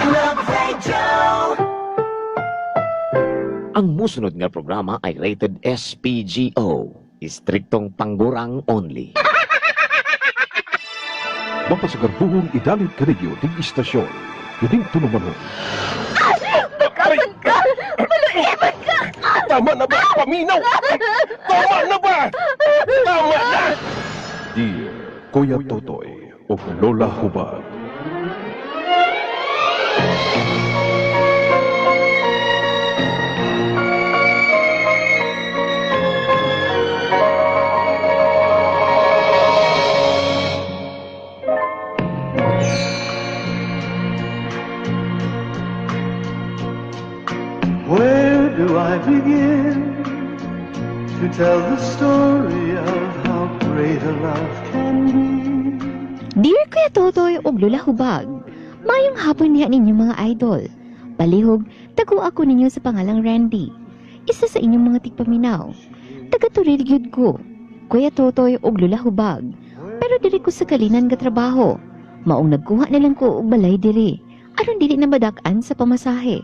Love Radio. Ang musunod nga programa ay rated SPGO. Istriktong panggurang only. Mapasagarbuhong idalit kanigyo ting istasyon. Yuning tulumanon. Bakasan ka! Maluiban ka! Tama na ba? Paminaw! Tama na ba? Tama na! Dear Kuya Totoy of Lola Hubad. Where do I begin to tell the story of how great a love can be? Dear Kuya Totoy og Lola Hubag, mayong hapon niya ninyo mga idol. Palihog, tago ako ninyo sa pangalang Randy. Isa sa inyong mga tigpaminaw. Taga-turilyod ko, Kuya Totoy og Lola Hubag. Pero diri ko sa kalinan nga trabaho. Maong nagkuha na lang ko og balay diri. Aron dili na madak-an sa pamasahe.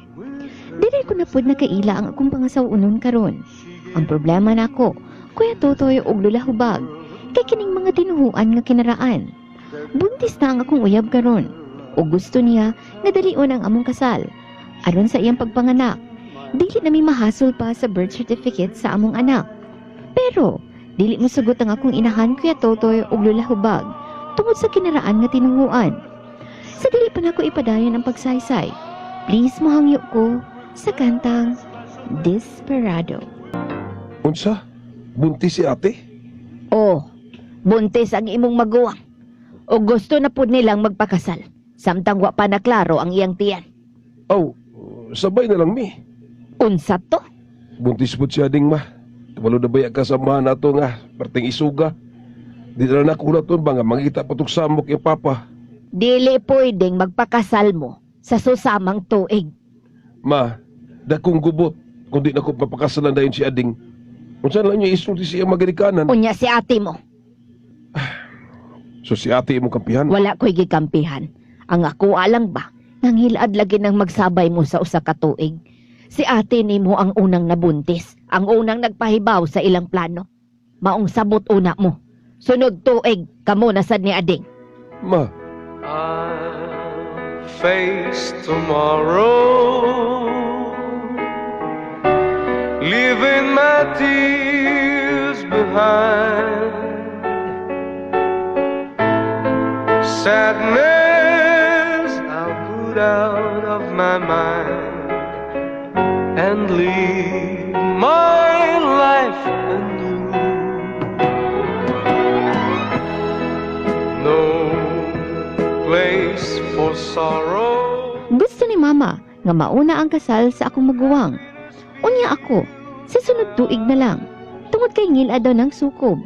Dili ko na pud nakaila ang akong pangasawunon karon. Ang problema nako, Kuya Totoy og Lola Hubag, kay kining mga tinuhuan nga kinaraan. Buntis na ang akong uyab karon. O gusto niya nga dalion ang among kasal. Aron sa iyang pagpanganak, dili na may mahasol pa sa birth certificate sa among anak. Pero dili mo sugot ang akong inahan, Kuya Totoy og Lola Hubag, tungod sa kinaraan nga tinuhuan. Sa dili pa nako ipadayon ang pagsaysay, please mohangyo ko sa kantang Desperado. Unsa? Buntis si ate? Oh, buntis ang imong maguwang. O gusto na pud nilang magpakasal. Samtang wa pa na klaro ang iyang tiyan. Oh, sabay na lang mi. Unsa to? Buntis po siya ding ma. Kabalo na baya kasamahan na to nga. Perting isuga. Di na nakulat to ba nga mangita patok samok yung papa. Dili pwedeng magpakasal mo sa susamang tuig. Ma, dakong gubot. Kung di na ko papakasalan dayon si Ading. Kung saan lang niya isulti siya magarikanan. Unya si ate mo. So si ate mo kampihan? Wala ko'y gikampihan. Ang ako alang ba, nangilad lagi ng magsabay mo sa usa ka tuig. Si ate ni mo ang unang nabuntis, ang unang nagpahibaw sa ilang plano. Maong sabot una mo. Sunod tuig, kamo na sad ni Ading. Ma, I'll face tomorrow, leaving my tears behind. Sadness I'll put out of my mind and lead my life anew. No place for sorrow. Gusto ni Mama nga mauna ang kasal sa akong maguwang. Unya ako, sa sunod tuig na lang. Tungod kay ngila daw ng sukob.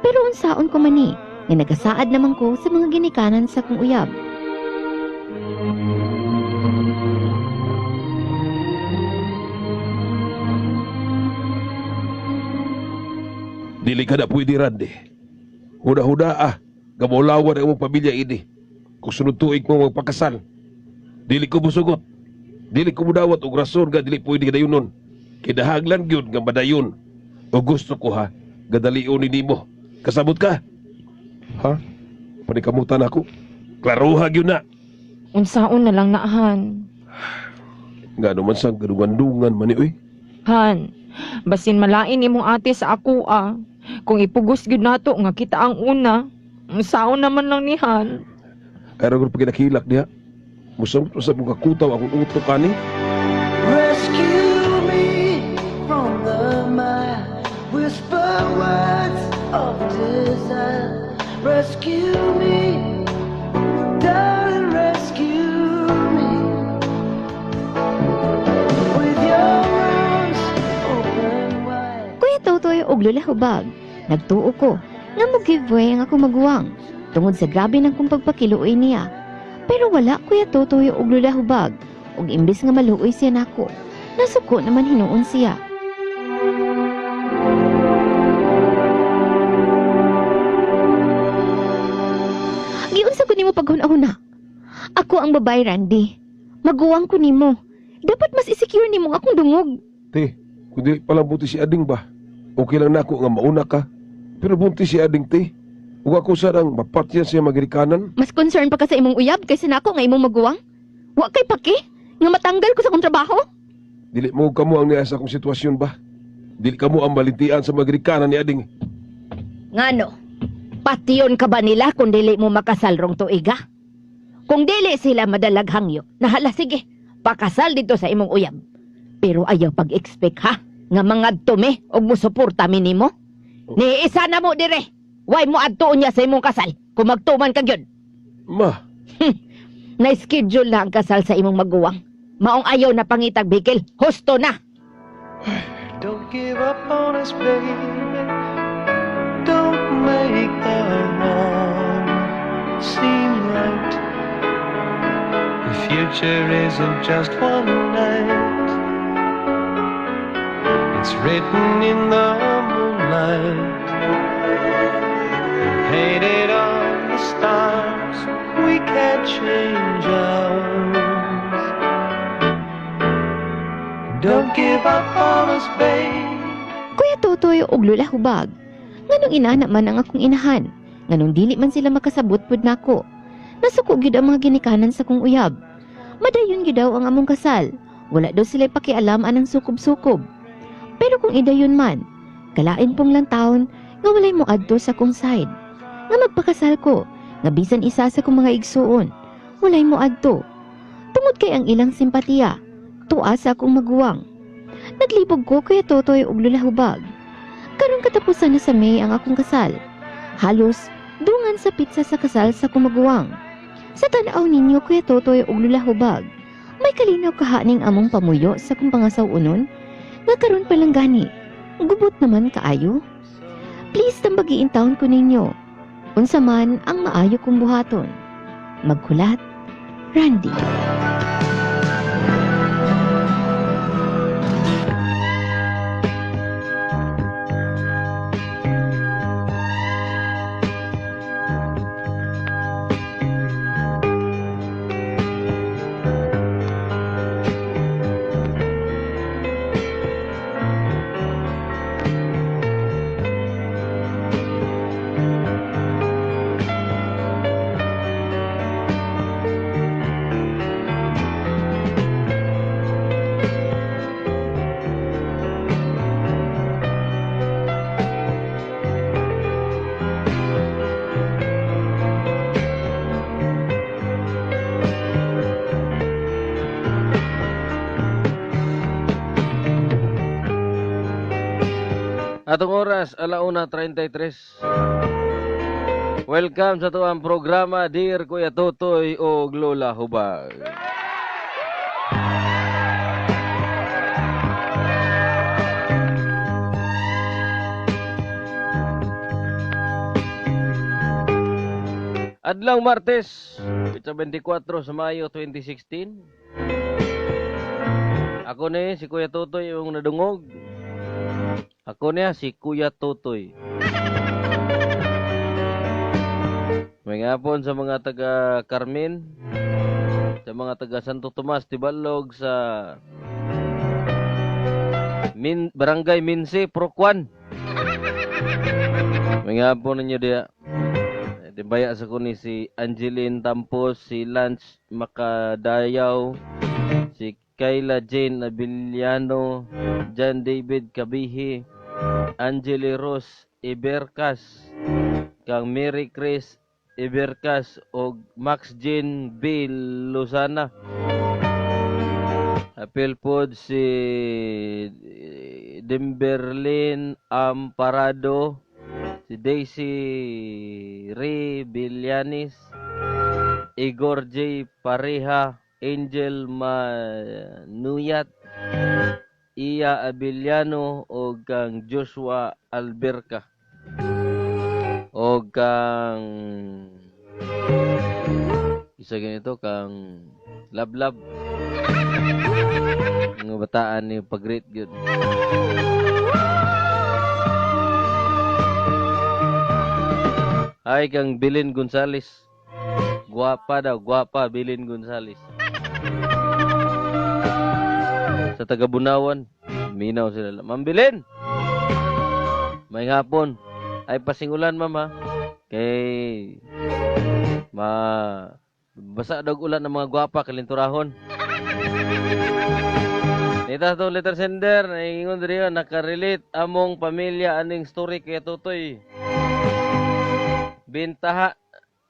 Pero unsaon ko mani, nga nagasaad naman ko sa mga ginikanan sa akong uyab. dili ka na pwede Randy. Huda-huda gamulawan ang mong pamilya ini. Kung sunod tuig mo magpakasal. Dili ko musugot. Dili ko mudawat og rason nga dili pwede kadayunon. Kinahanglan gyud nga madayon. O gusto ko gadalion ni nimo. Kasabot ka? Ha? Panikamutan ako. Klaruha gyud na. Unsaon na lang na, Han. Nga naman sang gadungan-dungan man ni oy. Han, basin malain imong ate sa ako, Kung ipugos gyud nato nga kita ang una, unsaon naman lang ni Han. Ay ragon pagkinakilak niya. Musam sa mong kakutaw akong utok ani. Rescue me from the mire. Whisper words of desire. Rescue me, darling, rescue me. With your arms open wide. Kuya Totoy og Lola Hubag, nagtuo ko nga mo giveaway ang akong maguwang tungod sa grabe ng kong pagpakiluoy niya. Pero wala Kuya Totoy og Lola Hubag, ug imbis nga maluoy siya nako, nasuko naman hinuon siya. Giunsa ko nimo paghuna-huna? Ako ang babae, Randy. Maguwang ko nimo. Dapat mas isecure nimo akong dungog. Te, kung di pala buntis si Ading ba? Okay lang na ako nga mauna ka. Pero buntis si Ading, te. Huwag ako sarang mapatyan siya magirikanan. Mas concern pa ka sa imong uyab kaysa nako nga imong maguwang. Wa kay paki nga matanggal ko sa akong trabaho. Dili mo kamo ang niya sa akong sitwasyon ba? Dili kamo ang malintian sa magirikanan ni Ading. Ngano? Patyon ka ba nila kung dili mo makasal rong tuiga? Kung dili sila madalaghangyo, nahala sige, pakasal dito sa imong uyab. Pero ayaw pag-expect ha, nga mga tume o musuporta minimo. Niisa na mo dire, why mo adtuon niya sa imong kasal kung magtuman ka gyud. Ma, Na-schedule na ang kasal sa imong maguwang. Maong ayaw na pangitag bikil, husto na. Don't give up on us, baby. Don't make the wrong seem right. The future isn't just one night. It's written in the moonlight, painted on the stars. We can't change ours. Don't give up on us, babe. Kuya Totoy og Lola Hubag. Nganong inana man ang akong inahan. Nganong dili man sila makasabot pud nako. Nasuko gyud ang mga ginikanan sa kong uyab. Madayon gyud daw ang among kasal. Wala daw sila pakialam anang sukob-sukob. Pero kung idayon man, kalain pong lang taon nga walay mo adto sa kong side. Nga magpakasal ko, nga bisan isa sa kong mga igsuon, walay mo adto. Tungod kay ang ilang simpatiya, tuwa sa akong maguwang. Naglibog ko Kuya Totoy og Lola Hubag. Karong katapusan na sa May ang akong kasal. Halos dungan sa pizza sa kasal sa akong maguwang. Sa tanaw ninyo Kuya Totoy og Lola Hubag, may kalinaw kahaning among pamuyo sa kong pangasaw-unon nga karon pa lang gani. Gubot naman kaayo. Please tambagiin taon ko ninyo. Unsa man ang maayo kong buhaton. Magkulat, Randy. Atong oras, 1:33. Welcome sa tuwang programa, Dear Kuya Totoy o Lola Hubag. Adlaw Martes, pitsa 24 sa Mayo 2016. Ako ni si Kuya Totoy yung nadungog. Ako niya si Kuya Totoy. May ngapon sa mga taga Carmen, sa mga taga Santo Tomas, Tibalog, sa Barangay Minse, Prokwan. May ngapon ninyo diya. Dibaya sa kuni si Angeline Tampos, si Lance Makadayaw, si Kayla Jane Abiliano, John David Kabihi, Angeli Rose Ibercas, kang Mary Chris Ibercas o Max Jean B. Luzana. Apel pod si Dimberlin Amparado, si Daisy Ray Villanis, Igor J. Pareha, Angel Manuyat, Iya Abiliano o kang Joshua Alberca o kang isa ganito kang Lablab ng bataan ni pag-rate good. Ay kang Bilin Gonzales, guwapa daw, guwapa Bilin Gonzales. Sa taga-Bunawan, minaw sila. Ma'am Belen, may hapon. Ay pasingulan, ma'am, ha? Kay basa daw ulan ng mga gwapa kalinturahon. Ita to letter sender, naingon diri nakarelate among pamilya aning story kay Totoy. Bintaha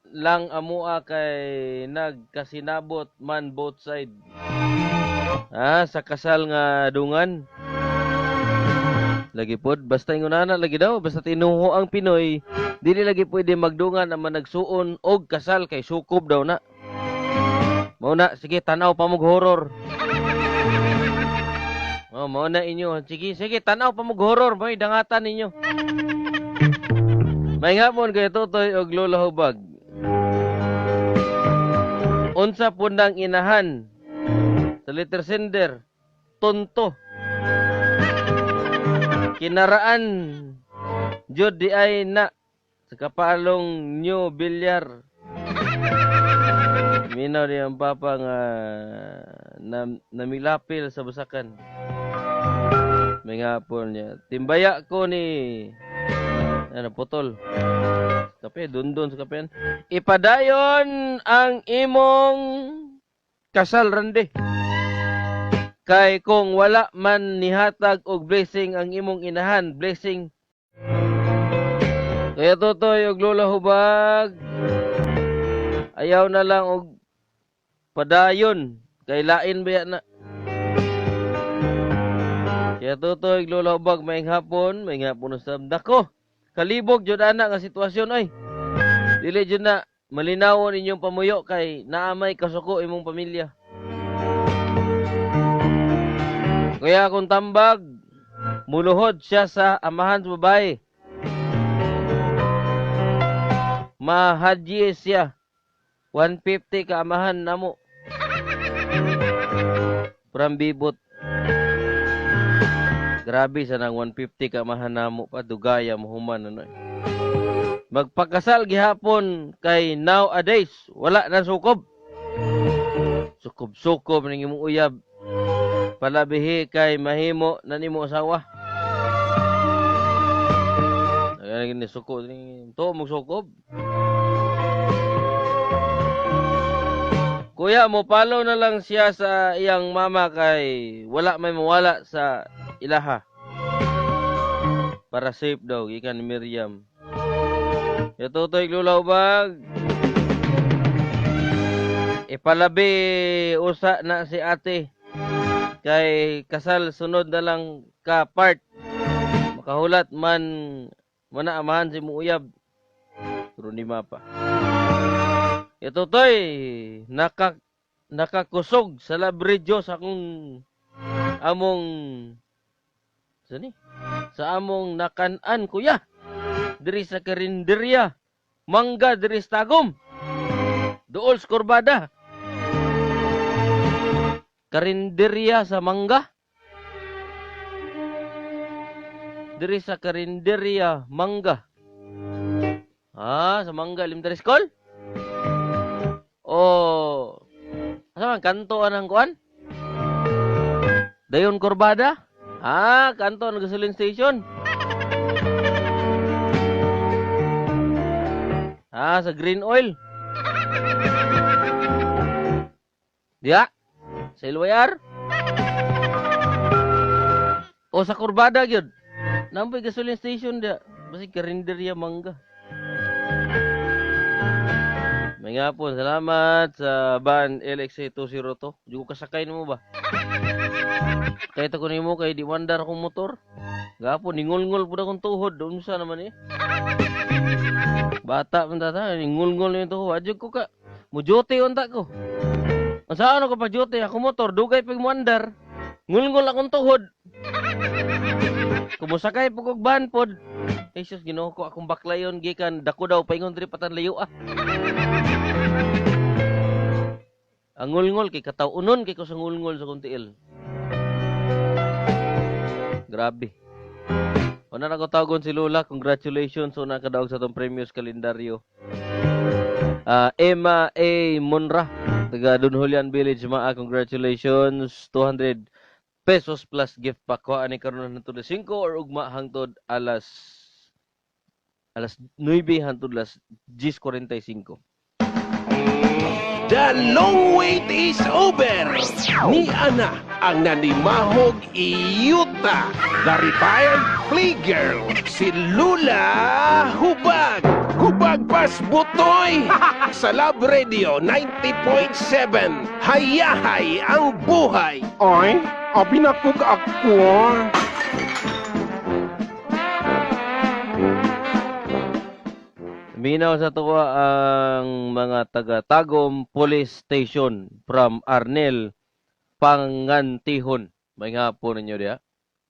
lang amua kay nagkasinabot man both side. Sa kasal nga dungan. Lagi pod, basta ingunana lagi daw, basta tinuho ang Pinoy, dili lagi pwede magdungan naman nagsuon og kasal kay sukob daw na. Mao na, sige, tanaw pa mong horror. Mao na inyo. Sige, tanaw pa mong horror. May dangatan ninyo. May hapon kay Totoy og Lola Hubag. Unsa po nang inahan sa letter sender, tonto. Kinaraan jud di ay na sa kapalong New Bilyar. Minaw di ang papa nga namilapil sa basakan. May hapon niya. Timbaya ko ni putol. Kape, dundon sa kapen. Ipadayon ang imong kasal rande. Kay kung wala man nihatag og blessing ang imong inahan, blessing. Kaya Totoy og Lola Hubag, ayaw na lang og padayon. Kay lain ba na. Kaya Totoy og Lola Hubag, may hapon sa dako. Kalibog jud ana nga sitwasyon ay. Dili jud na malinawon inyong pamuyo kay naamay kasuko imong pamilya. Kaya kung tambag, muluhod siya sa amahan sa babae. Mahadye siya. 150 ka amahan namo. Prambibot. Grabe sa nang 150 ka amahan namo pa dugaya mo human ano. Magpakasal gihapon kay nowadays wala na sukob. Sukob-sukob ning imong uyab. Palabihi kay mahimo na nimo asawa. Ayan ni suko ni to mo sukob. Kuya mo palo na lang siya sa iyang mama kay wala may mawala sa ilaha. Para safe daw gikan ni Miriam. Ya Totoy Lola Hubag. Ipalabi usa na si ate. Kay kasal sunod na lang ka part. Makahulat man amahan si muuyab. Pero ni mapa. Ito toy nakakusog sa labridyo sa akong among sa among nakan-an kuya. Diri sa karinderya. Mangga diri sa Tagum. Dool sa Corbada. Karinderya sa Mangga. Diri sa karinderya Mangga. Sa Mangga Elementary School? Asa man kanto anang kuan? Dayon Corbada? Kanto ng gasoline station. Sa Green Oil. Diya? Sa Ilwayar? O sa Corbada gyud. Nampoy gasoline station dia. Basi karinderya Mangga. May nga po, salamat sa van LXA 202. Di ko kasakay mo ba? Kahit ako nimo kay di wandar akong motor. Gapo, ningol-ngol po na akong tuhod. Doon sa naman Bata man tata, ningol-ngol na yung tuhod. Adyo ko ka. Mujote unta ko. Saan ako pa jote? Ako motor, dugay pag muandar. Ngul-ngul akong tuhod. Kumusakay po kong van pod. Jesus, ginoo ko akong baklayon. Gikan, dako daw, paingon diri patan layo Ang ngul-ngul, kay kataunon, kay ko sa ngul-ngul sa kuntiil. Grabe. Una na ko tawagon si Lola, congratulations. Una ka daw sa itong premios kalendaryo. Emma A. Monra. taga Dunhulian Village maa, congratulations. 200 pesos plus gift pack ko ani karon hangtod 5 or ugma hangtod alas 9 hangtod alas 10:45. The long wait is over. Ni Ana ang nanimahog iyuta. The retired playgirl, si Lula Hubag. Hubag Pas Butoy. Sa Love Radio 90.7. Hayahay ang buhay. Ay, abinakog ako. Minaw sa tuwa ang mga taga Tagum Police Station from Arnel, Pangantihon. May nga po ninyo diya.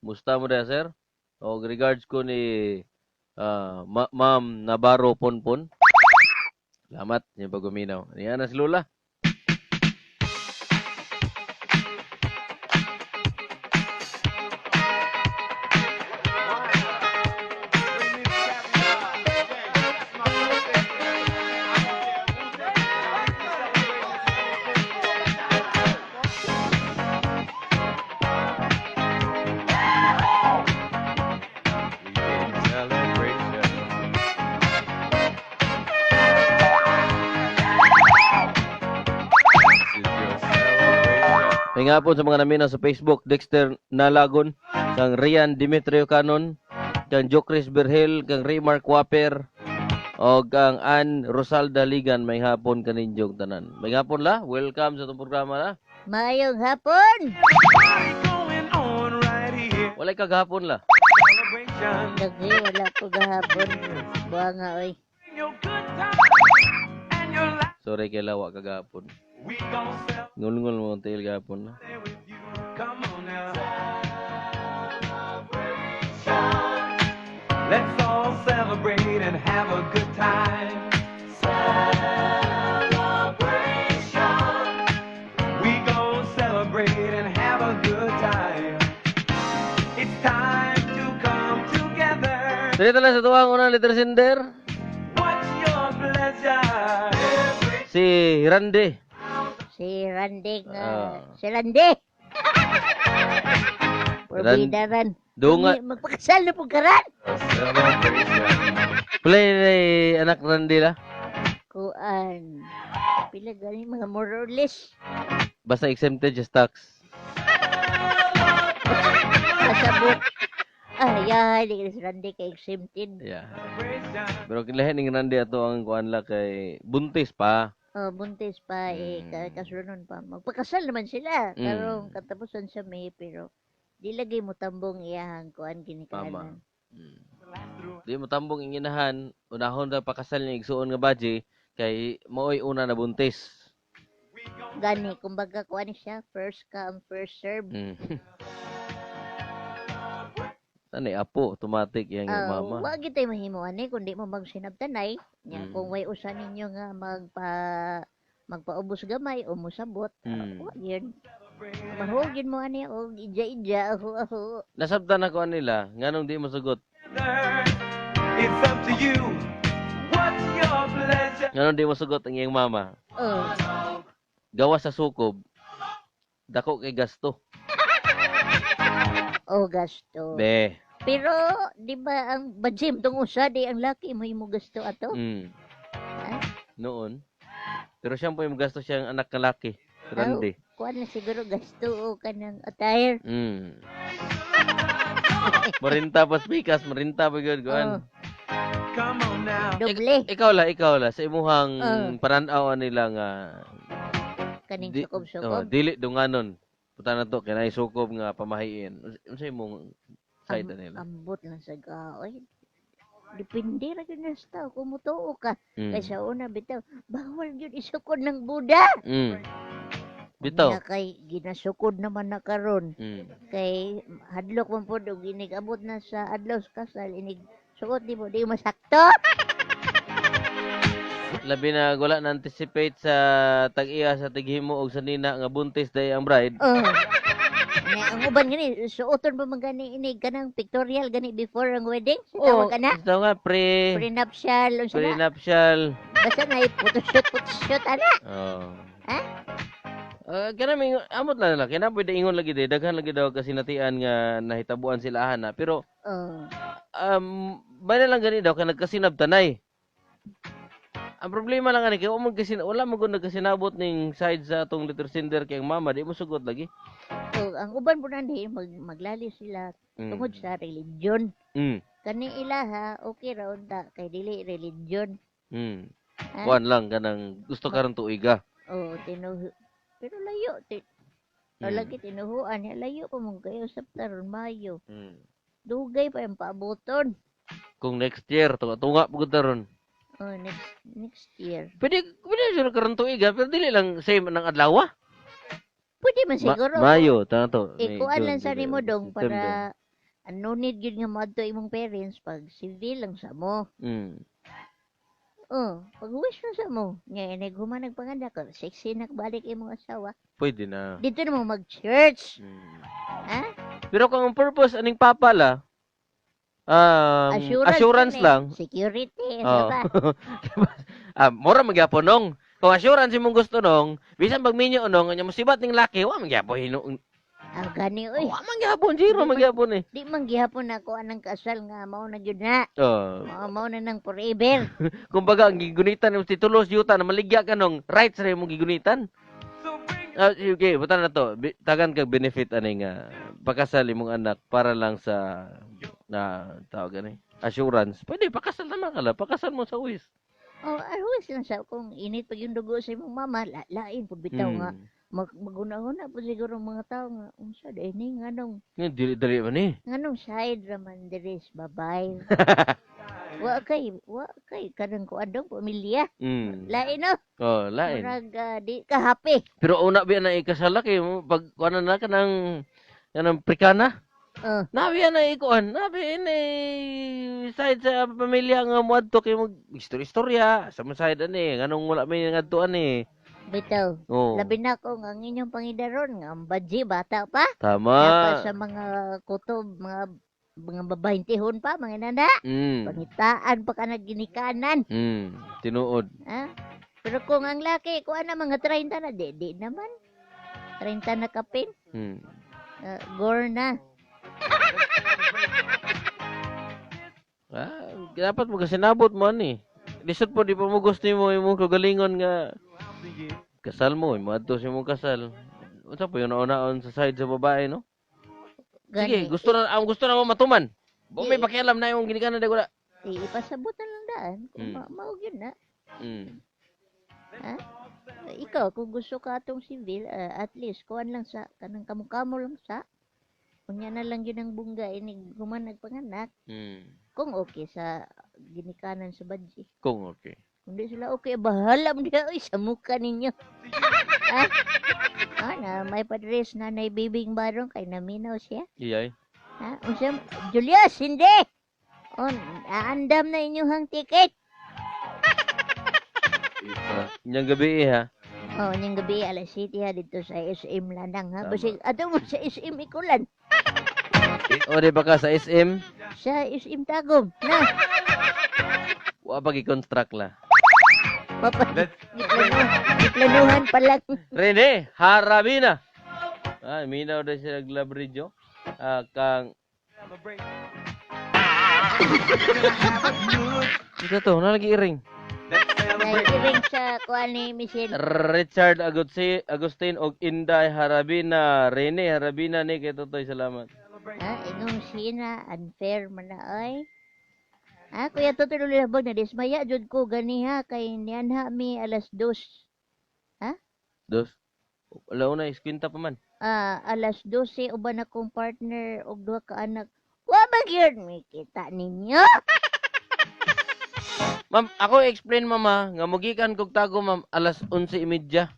Musta mo diya, sir? O regards ko ni Ma'am Navarro Ponpon. Salamat niya paguminaw. Yan na si Lola. May nga po sa mga naminaw sa Facebook, Dexter Nalagon, kang Rian Dimitrio Canon, kang Jokris Berhel, kang Raymar Quaper, o kang Ann Rosalda Ligan, may hapon kaninyong tanan. May hapon la, welcome sa itong programa la. Mayong hapon! Walay kaghapon la. Lagi, wala ko gahapon. Buha nga, oy. Sorry kay lawa kaghapon. Ngul-ngul mo ang tail gapon na. Let's all celebrate and have a good time. Celebration. We gon' celebrate and have a good time. It's time to come together. Salita lang sa tuwang unang letter sender. What's your pleasure? Si Randy. Si Randy nga. Ah. Si Randy! Porbida ran. Dunga. Magpakasal na po karan. Play anak Randy la. Kuan. Pila gani mga more or less. Basta exempted sa tax. Kasabot. Ay, di ka si Randy ka exempted. Yeah. Pero kinlahin ng Randy ato ang kuan la kay buntis pa. Oh, buntis pa kasunon pa. Magpakasal naman sila. Mm. Karong katapusan sa May pero di lagi mo tambong iyahang kuan Mama. ginikanan. Di mo tambong inginahan, unahon na pakasal niya igsuon nga baji kay mooy una na buntis. Gani kumbaga kuan siya first come first serve. Mm. Tanay apo automatic yang mama. Wa gid tay mahimo ani kundi mo magsinabtanay. Nya Mm. kung way usa ninyo nga magpaubos gamay o musabot. Wa gyud. Mahugin mo ani og ija-ija ako. Nasabtan ako nila nganong di mo sugot. It's up to you. What's your pleasure? Nganong di mo sugot ang iyang mama. Oh. Gawa sa sukob. Dako kay gasto. O gasto. Be. Pero di ba ang bajim tong usa di ang laki mo imo gasto ato? Mm. Ah? Noon. Pero siya po yung gasto siyang anak na laki. Randy. Kuan na siguro gasto o kanang attire. Mm. Marinta pa pikas, marinta pa gyud kuan. Come on now. Doble Ikaw la sa imuhang panan-aw nila nga kaning di- sukob-sukob. dili dunganon. Puta na to kinay sukob nga pamahiin. Unsa imong side nila? Ambot lang sa gaoy. Depende ra gyud na sa tao kung mutuo ka. Mm. Kaysa una bitaw, bawal gyud isukod ng Buda. Mm. Bitaw. Na kay ginasukod naman na karon. Mm. Kay hadlok man pod og inig abot na sa adlaw sa kasal inig suot di mo di masakto. Labi na wala na anticipate sa tag-iya sa tighimo og sa nina nga buntis day ang bride. Oh. Ang uban gani suoton pa man gani inig kanang pictorial gani before ang wedding. Oh, Tawag ka na. ito nga Prenuptial unsa na? prenuptial. Basta na photoshoot ana. Oh. Ha? Kanami amot lang kaya pwede ingon lagi daghan lagi daw kasinatian nga nahitabuan sila na pero Oh. bala lang gani daw kay nagkasinabtanay. Ang problema lang ani kay wala mo gud nagkasinabot ning side sa atong letter sender kay ang mama di mo sugot lagi. So, ang uban po nandihin, maglali sila tungod sa religion. Kani ilaha, okay raw ta, kay dili religion. Ha? Kuan lang kanang gusto karon tuiga. Oh, pero layo. Lagi tinuhuan niya, layo pa mong kayo sa taron Mayo. Dugay pa yung paaboton. Kung next year tunga pugod taron. Oh, next year. Pwede siya karon tuiga pero dili lang same nang adlaw. Pwede man siguro. Mayo tanto. Kuan lang sa nimo dong para no need yun nga madto imong parents pag civil lang sa mo. Pag wish na sa mo, nga naghuman nagpanganak ko, sexy nakbalik imong asawa. Pwede na. Dito na mo mag-church. Ha? Pero kung ang purpose aning papa la, assurance yun eh. lang. Security. Oh. Diba? Mura magyapon nong. Kung assurance imong gusto nong, bisan pag minyo nong, nya musibat ning laki, wa magyapon hino. Gani oy. Wa magyapon, zero magyapon eh. Di man gihapon ako anang kasal nga mao na gyud na. Oh. Mao na nang forever. Kumbaga ang gigunitan mo titulos yuta na maligya ka nung rights ra imong gigunitan. Okay, buta na to. Tagan kag benefit ani nga pakasal imong anak para lang sa tawag ani assurance. Pwede pakasal naman kala, pakasal mo sa uwis. Arwis lang sa kung init pag yung dugo sa imong mama, lain pud bitaw nga. Magunahon po siguro mga tao nga unsa day ni nganong Dili man eh. nganong side raman diris babay. wa kay kanang kuadong pamilya. Lain no. Oh, lain. Murag di ka happy. Pero una biya na ikasala kay mo pag kuan na kanang prikana. Nabi na ikuan, nabi ni side sa pamilya nga moadto kay mag istorya sa side ani nganong wala may ngadto ani. Bitaw. Oh. Labi na ko nga ang inyong pangidaron nga ang badji bata pa. Tama. Kaya sa mga kutob, mga babaintihon pa, mga nana. Pangitaan pa ka ginikanan. Tinuod. Ha? Pero kung ang laki, kuha na mga 30 na, di naman. 30 na kapin. Gore na. Dapat mo kasi nabot mo ani. Lisod po di pa mo gusto mo imong kagalingon nga kasal mo, madto si mong kasal. Unsa po yung naon sa side sa babae, no? Sige, gusto na mo matuman. Bo may pakialam na yung ginikanan dagula. Ipasabot na lang daan. Kung maog yun na. Ha? Ikaw, kung gusto ka atong civil, at least, kuhan lang sa, kanang kamukamo lang sa, kunya na lang yun ang bungga, inig human nagpanganak. Kung okay sa ginikanan sa badji. Kung okay. Kung di sila okay, bahala mo niya, sa mukha ninyo. Ha? Na may padres na bibing barong kay naminaw siya. Iyay. Ha? Unsam, Julius, hindi! Aandam na inyong ticket. Inyang gabi ha. Niyang gabi, alas 7 ha, dito sa SM Lanang ha. Basig, ato mo sa SM Ikulan. Di ba ka sa SM? Sa SM Tagum, na. Wa pa gi-construct la. Giplanuhan pa lang. Rene, harabina. Minaw na siya naglabridyo. Kang... Ito to, nalagi iring. Nairing sa kuha ni Michelle. Richard Agustin og Inday Harabina. Rene Harabina ni kay Totoy, salamat. Inong sina, unfair man na ay. Kuya Totoy Lulabag na dismaya jud ko gani ha kay niyan ha mi alas 2. Dos. Wala una iskwenta pa man. Alas 12 uban akong partner og duha ka anak. Wa ba gyud mi kita ninyo? Ma'am, ako explain mama, nga mugikan kog tago ma'am alas 11:30.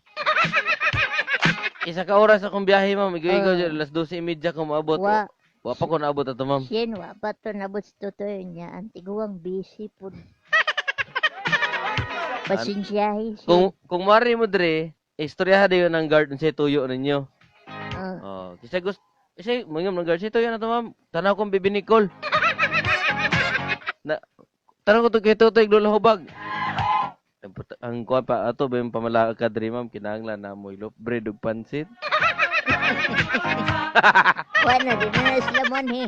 Isa ka oras akong biyahe ma'am, igo alas 12:30 ko maabot. Wa pa ko naabot ato ma'am. Sien wa pa to nabot sa Totoy niya, antiguang busy pud. Pasensyahi. Kung mari mo dre, istoryahan dayon ang guard sa tuyo ninyo. Kasi kasi mangam ng guard sa tuyo na to ma'am. Tanaw kong bibinikol. Tanong ko to kay Totoy Lula Hubag. ang kuha pa ato ba yung pamalakad diri ma'am kinahanglan na mo ilop bread ug pansit. Wala din na islamon he.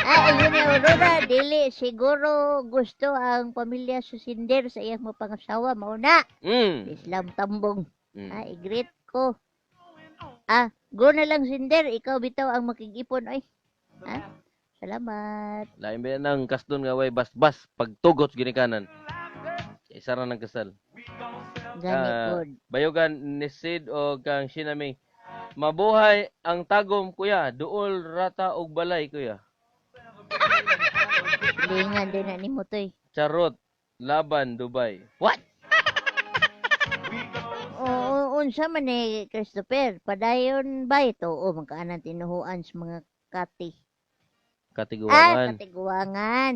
Ayun na Aurora, dili siguro gusto ang pamilya Susinder sa iyang mga pangasawa mauna. Islam tambong. I-greet ko. Go na lang Sinder, ikaw bitaw ang makig-ipon oy. Salamat. Lain ba nang kasdon nga way bas-bas pagtugot ginikanan. Isa ra nang kasal. Gani pod. Bayogan ni Sid o kang Shinami. Mabuhay ang tagom kuya, duol rata og balay kuya. Lingan din na ni mo toy. Charot, laban Dubai. What? Unsa man ni Christopher, padayon ba ito o magkaanan tinuhuan sa mga kati? Katiguangan. Katiguangan.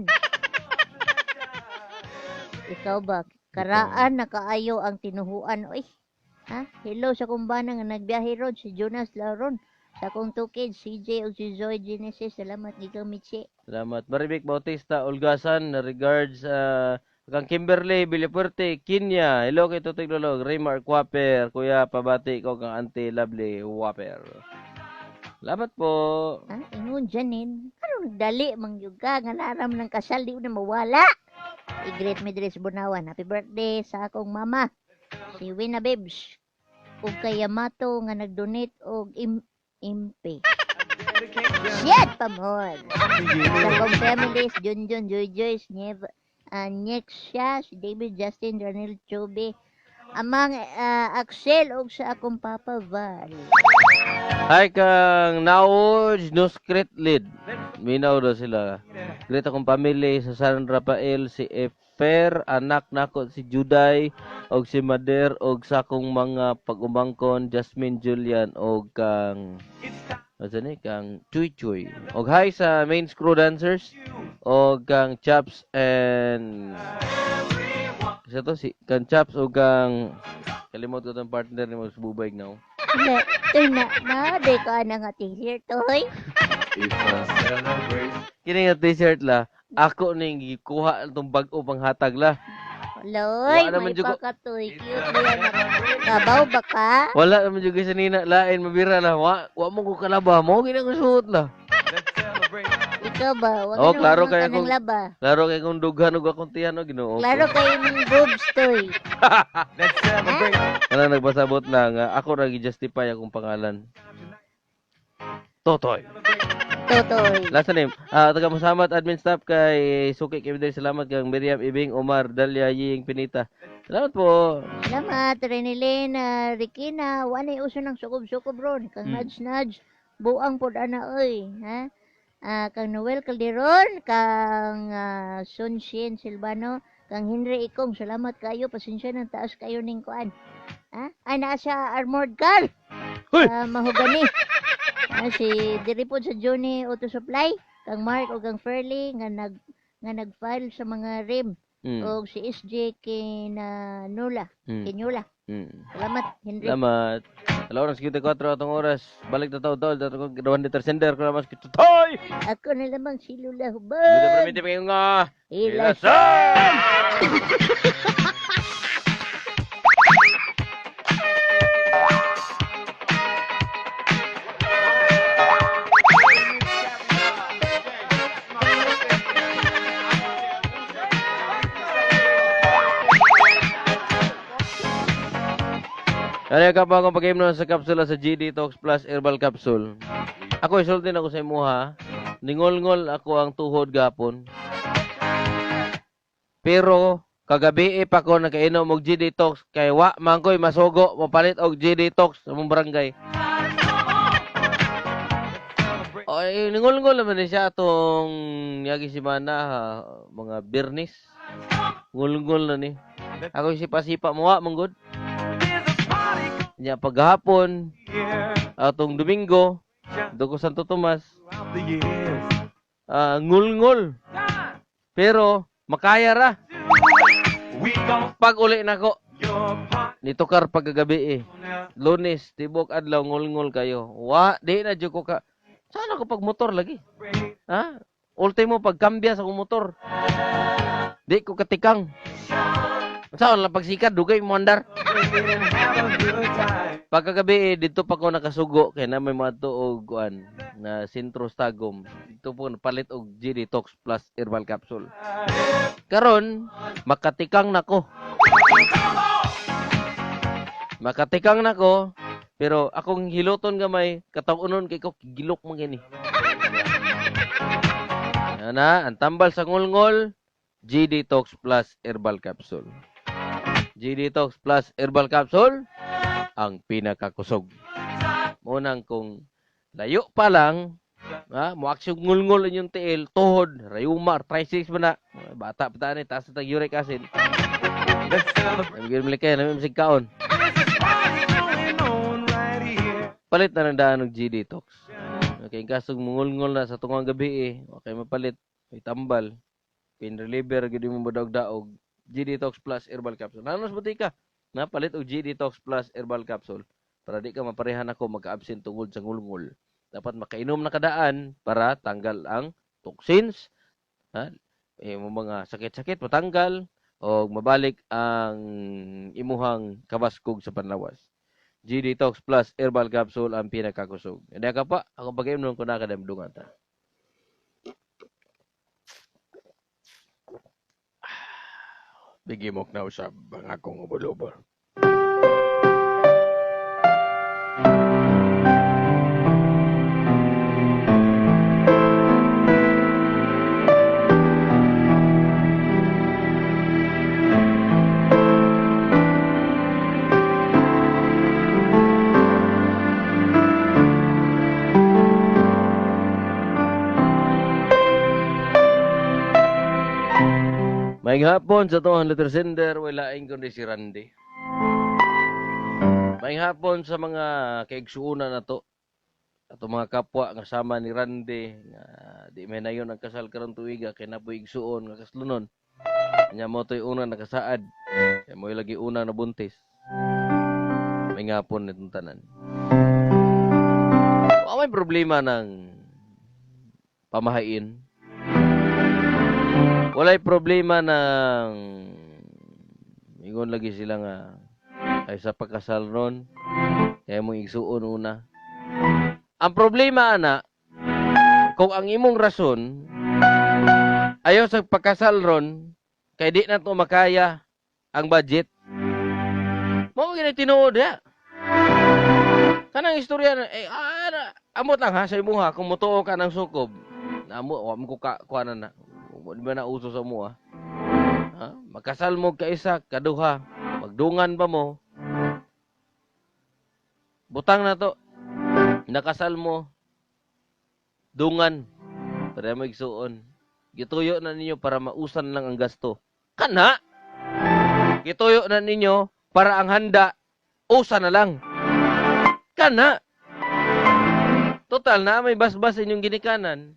Ikaw ba? Karaan na kaayo ang tinuhuan, oy. Hello sa kumbana nga nagbiyahe ron, si Jonas Laron. Sa kong two kids, CJ o si Zoe Genesis. Salamat, Gigang Michi. Salamat. Maribik Bautista, Olgasan, regards kang Kimberly, Villapuerte, Kinya. Hello kay Tutoy Lolog, Raymar Quaper, Kuya Pabati ko kang Auntie Lovely Waper. Salamat po. Ingon Janin, ano nagdali mangyuga nga laram ng kasal di na mawala. I-greet me Dres Bunawan. Happy birthday sa akong mama. Si Wina Babes. Ug kay Yamato nga nag-donate og impe. Shit pa mo. Sa akong families, Junjun, Joy Joyce, Nexia, si David Justin, Ranil Chobe, amang Axel ug sa akong Papa Val. Hi kang Naoj Nuskrit Lid. Minaw daw sila. Greet akong family sa San Rafael, si Efer, anak nako si Juday, og si Mader, og sa akong mga pag-umangkon, Jasmine Julian, og kang kang Chuy Chuy. Og hi sa main screw dancers, og kang Chaps and kang Chaps og kang kalimot ko tong partner ni Mas Bubayg now. De ka na nga t-shirt, oy. Kini nga t-shirt la, ako ning gikuha itong bag-o panghatag la. Loy, Wala naman may jugo. pakatoy. Cute ba yan? Kabaw ba ka? Wala naman juga sa nina, lain mabira la. Wa mo ko kalaba mo, ginagasuot la. Ikaw ba? Wag Oh, na klaro naman kaya ka ng kung- laba. Laro kay kung dughan og akong tiyan o Ginoo. Klaro kayo ng boobs, toy. Wala nagbasabot lang, ako ra gi-justify akong pangalan. Totoy. Totoy. Last name. Taga Musamat admin staff kay Suki Kibder, salamat kang Miriam Ibing, Omar Dalia Ying Pinita. Salamat po. Salamat, Renilyn, Rikina. Wanay uso ng sukob-sukob ron. Kang nudge-nudge. Buang pod ana, oy. Kang Noel Calderon, kang Sunshin Silvano, kang Henry Ikong. Salamat kayo. Pasensya ng taas kayo ning kuan. Ay, naa siya armored car. Hoy! Mahogani. Si Diripod sa Johnny Auto Supply, kang Mark o kang Fairly nga nag-file sa mga rim. O si SJ kina Nula. Kinyula. Salamat, Henry. Salamat. Alam oras 54 atong oras. Balik na tao-tao. Dato ko ginawan ni Tersender. Kung naman kita, Toy! Ako na lamang si Lula Hindi Hubad. permite pa yung nga. Ilasan! Ano ka pa akong pag-game sa kapsula sa GD Talks Plus Herbal Capsule? Ako isulti na ako sa imo ha. Ningol-ngol ako ang tuhod gapon. Pero kagabi pa ko nakainom og GD Talks kay wa man ko'y masugo mapalit og GD Talks sa mong barangay. Ay, ningol-ngol naman ni siya atong yagi si Mana ha, mga birnis. Ngol-ngol na ni. Ako si pasipa mo wa manggod. Nya paghapon atong Domingo dugo Santo Tomas ngul-ngul pero makaya ra pag uli nako nitukar paggabi Lunes tibok adlaw ngul-ngul kayo wa di na jud ko ka sana ko pag motor lagi ultimo pag kambya sa akong motor di ko katikang Saan lang pagsikat, dugay mo andar. Pagkagabi, dito pa ko nakasugo, kaya na may mga tuog, kuan, na Sintro Stagom. Dito po, palit og G Detox Plus Herbal Capsule. Karon, makatikang nako. Makatikang nako, pero akong hiloton gamay, katawunon kay ko, gilok mo gini. Yan na, ang tambal sa ngulngol, G Detox Plus Herbal Capsule. G Detox Plus Herbal Capsule, ang pinakakusog. Munang kung layo pa lang, muaksyon ngulngol inyong tiil, tuhod, rayuma, arthritis mo na. Bata pa tayo, taas na uric acid. Nabigyan mo kayo, namin kaon. Palit na ng daan ng G Detox. Okay, kasong ngulngol na sa tungang gabi okay mapalit, may tambal, pain reliever, gudi mo daog-daog. G Detox Plus Herbal Capsule. Nanos butika na palit og G Detox Plus Herbal Capsule para di ka maparehan ako magka-absent tungod sa ngulngol. Dapat makainom na kadaan para tanggal ang toxins, mga sakit-sakit matanggal o mabalik ang imuhang kabaskog sa panlawas. G Detox Plus Herbal Capsule ang pinakakusog. Hindi ka pa, ako pag-inom ko na kadamdungan ta. Bigimok na usab ang akong ubol-ubol. Maayong hapon sa tuwang letter sender, wala aing kundi si Randy. Maayong hapon sa mga kaigsuunan na to. Ato mga kapwa nga sama ni Randy, nga di may nayon ang kasal karon tuiga, kay napoy igsuon nga kaslunon. Kanya mo to'y unang nakasaad, kaya mo'y lagi unang nabuntis. Maayong hapon nitong tanan. May problema ng pamahain. Walay problema ng ingon lagi sila nga ay sa pagkasal ron kaya mong igsuon una. Ang problema ana kung ang imong rason ayaw sa pagkasal ron kay di na to makaya ang budget. Mo gini tinuod ya. Kanang istorya na amot lang ha sa imuha kung mutuo ka ng sukob. Amo wa mo ka kuanan na. Di ba na uso sa mo magkasal mo kaisa, kaduha, magdungan pa mo. Butang na to. Nakasal mo, dungan, para mo igsuon. Gituyo na ninyo para mausan lang ang gasto. Kana! Gituyo na ninyo para ang handa, usan na lang. Kana! Total na may basbas inyong ginikanan.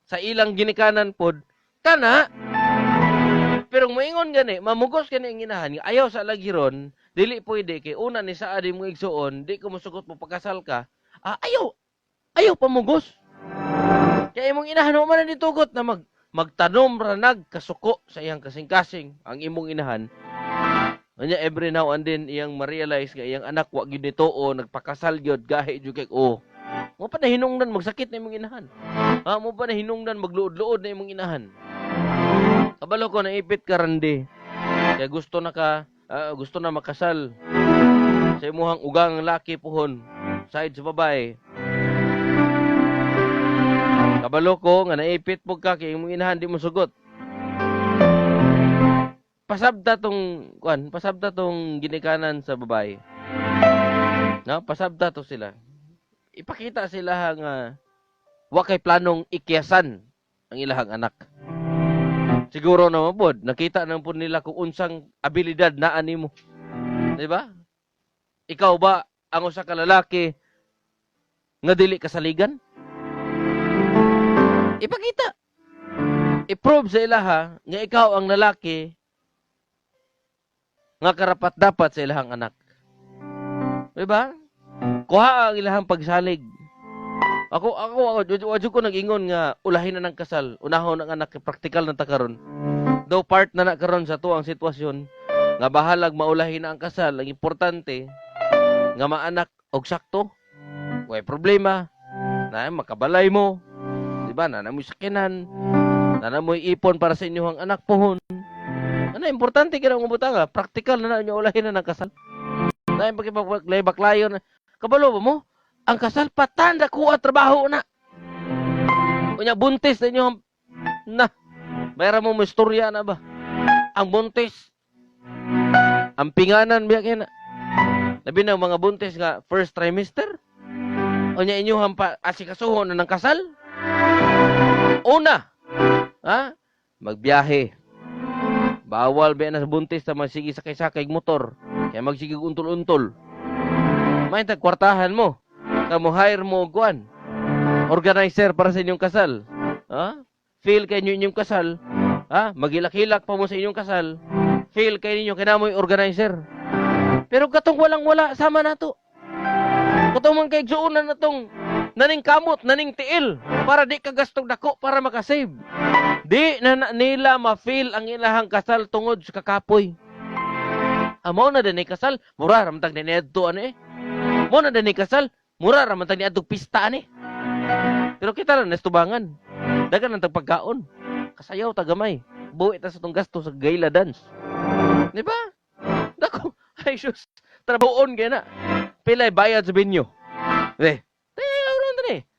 Sa ilang ginikanan pod, kana. Pero moingon gani, mamugos gani ang inahan. Ayaw sa lagi ron, dili pwede kay una ni sa adi mo igsuon, di ko musugot mo pagkasal ka. Ayaw pamugos. Kaya imong inahan mo man ditugot na magtanom ranag kasuko sa iyang kasing-kasing ang imong inahan. Anya every now and then iyang ma-realize nga iyang anak wa gyud nituo, nagpakasal gyud gahi jud kay mo pa na hinungdan magsakit na imong inahan. Mo pa na hinungdan magluod-luod na imong inahan. Kabalo ko naipit ka Randy. Kaya gusto na makasal sa imuhang ugang laki puhon side sa babae. Kabalo ko nga naipit mo ka kay imong inahan di mo sugot. Pasabta tong ginikanan sa babae. No, pasabta to sila. Ipakita sila nga wa kay planong ikiyasan ang ilahang anak. Siguro naman po, nakita naman po nila kung unsang abilidad na animo. Diba? Ikaw ba ang usa ka lalaki nga dili kasaligan? Ipakita. I-prove sa ilaha nga ikaw ang lalaki nga karapat-dapat sa ilahang anak. Diba? Kuha ang ilahang pagsalig. Ako, wadyo ko nag-ingon nga ulahin na ng kasal. Unahon ang anak, praktikal na takaron. Though part na karon sa tuwang sitwasyon, nga bahalag maulahin na ang kasal. Ang importante, nga maanak og sakto. Way problema. Na makabalay mo. Diba? Na mo sakinan. Na mo ipon para sa inyong anak pohon. Ano, importante kaya ang butanga. Practical na inyo ulahin na ng kasal. Na yung pagkipaglay-baklayo na. Kabalo ba mo? Ang kasal patanda ko at trabaho na. Kunya buntis na inyo na. Mayroon mo istorya na ba? Ang buntis. Ang pinganan biya kina. Labi na mga buntis nga first trimester. O niya inyuhan pa asikasuhon na ng kasal. Una, magbiyahe. Bawal ba na sa buntis na magsige sakay-sakay motor. Kaya magsige untol-untol. May kwartahan mo. Kamu hire mo kuan. Organizer para sa inyong kasal. Feel kayo inyong kasal. Magilak-hilak pa mo sa inyong kasal. Feel kayo ninyo kinamoy organizer. Pero katong walang-wala sama nato. Katong mga kaigsuunan na tong naning kamot, naning tiil, para di ka gastong dako para makasave. Di na nila ma-feel ang ilahang kasal tungod sa kakapoy. Amo na din kasal, mura ramtang din adto ani. Mo na din kasal, mura ramtang ni adtong pista ani. Pero kita lang nastubangan. Dagan ang tagpagkaon. Kasayaw tagamay. Buwi ta sa tong gasto sa gayla dance. Di ba? Dako, ay sus, trabahoon kaya na. Pilay bayad sa binyo.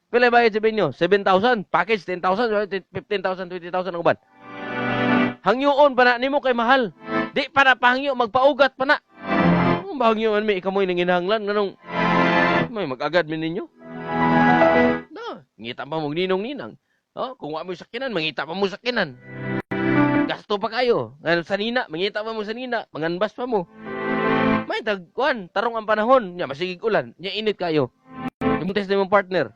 Pilay bayad sa binyo. 7,000. Package 10,000. 15,000, 20,000 ang uban. Hangyoon pa na. Nimo kay mahal. Di pa na pahangyo. Magpaugat pa na. Ang bahangyoon may ikamoy nang inahanglan. Ganong may mag-agad min ninyo. Ngita pa mong ninong-ninang. Kung wala mo sakinan, mangita pa mo sakinan. Gasto pa kayo. Sa nina, mangita pa mo sa nina. Manganbas pa mo. May tagkuan, tarong ang panahon. Nya masigig ulan, nya init kayo. Imuntes na mong partner.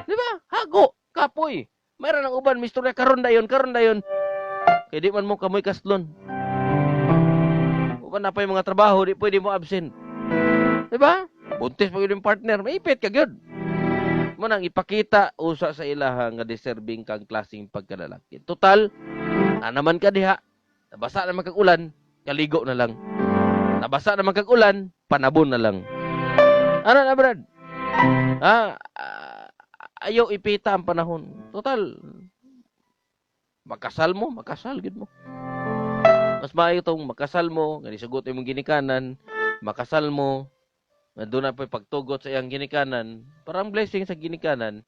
Di ba? Hago, kapoy. Mayroon ang uban, misturya, karon dayon. Kaya di man mo kamoy kastlon. Uban na pa yung mga trabaho, di pwede mo absent. Di ba? Buntis pa yun yung partner, maipit ka gyud. Mo nang ipakita usa sa ilaha nga deserving kang klaseng pagkalalaki. Total, naman ka diha. Nabasa naman kag ulan, kaligo na lang. Nabasa naman kag ulan, panabon na lang. Ano na, Brad? Ayaw ipita ang panahon. Total, makasal gid mo. Mas maayo tong makasal mo, nga nisugot imong ginikanan, makasal mo, nga doon na po'y pagtugot sa iyang ginikanan, parang blessing sa ginikanan,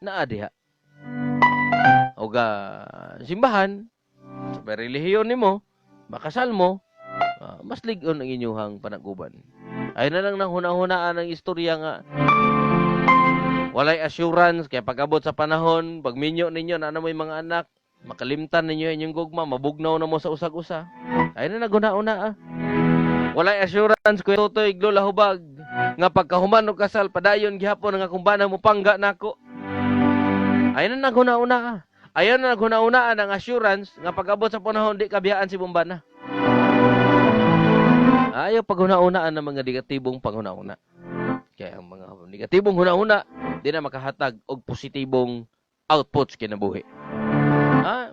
na adiha. O simbahan, sa relihiyon nimo, makasal mo, mas ligon ang inyuhang panaguban. Ay na lang nang hunahunaan ang istorya nga. Walay assurance, kaya pag-abot sa panahon, pag minyo ninyo na may mga anak, makalimtan ninyo inyong gugma, mabugnaw na mo sa usag-usa. Ay na naguna-una Walay assurance, Kuya Totoy, Lola Hubag, nga pagkahuman o kasal, padayon gihapon nga kumbana mo pangga nako. Ay na naguna-una Ayaw na naghuna-unaan ang assurance nga pag-abot sa panahon di kabiyaan si Bumbana. Ayaw paghuna-unaan ng mga negatibong panghuna-una. Kaya ang mga negatibong huna-una di na makahatag og positibong outputs kinabuhi.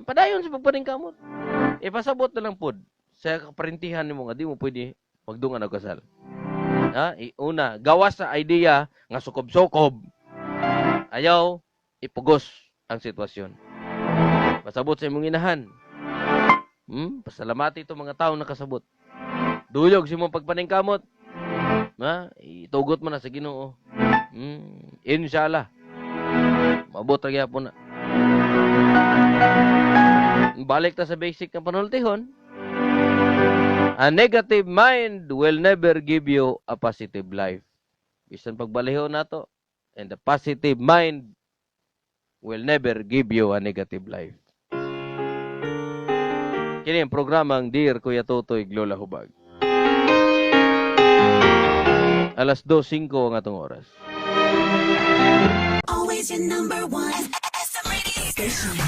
Padayon sa pagparing kamot. Ipasabot na lang pod sa kaparintihan nimo nga di mo pwede magdungan og kasal. Una, gawas sa idea nga sukob-sukob. Ayaw ipugos ang sitwasyon. Pasabot sa imong inahan. Pasalamati itong mga taong nakasabot. Duyog si mong pagpaningkamot. Itugot mo na sa Ginoo. Inshallah. Mabot ra gyapon na. Balik ta sa basic ng panultihon. A negative mind will never give you a positive life. Bisan pagbalihon nato, and the positive mind will never give you a negative life. Kini ang programang Dear Kuya Totoy, Lola Hubag. 2:05 ang atong oras. Always your number one FM radio station.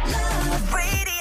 Love Radio.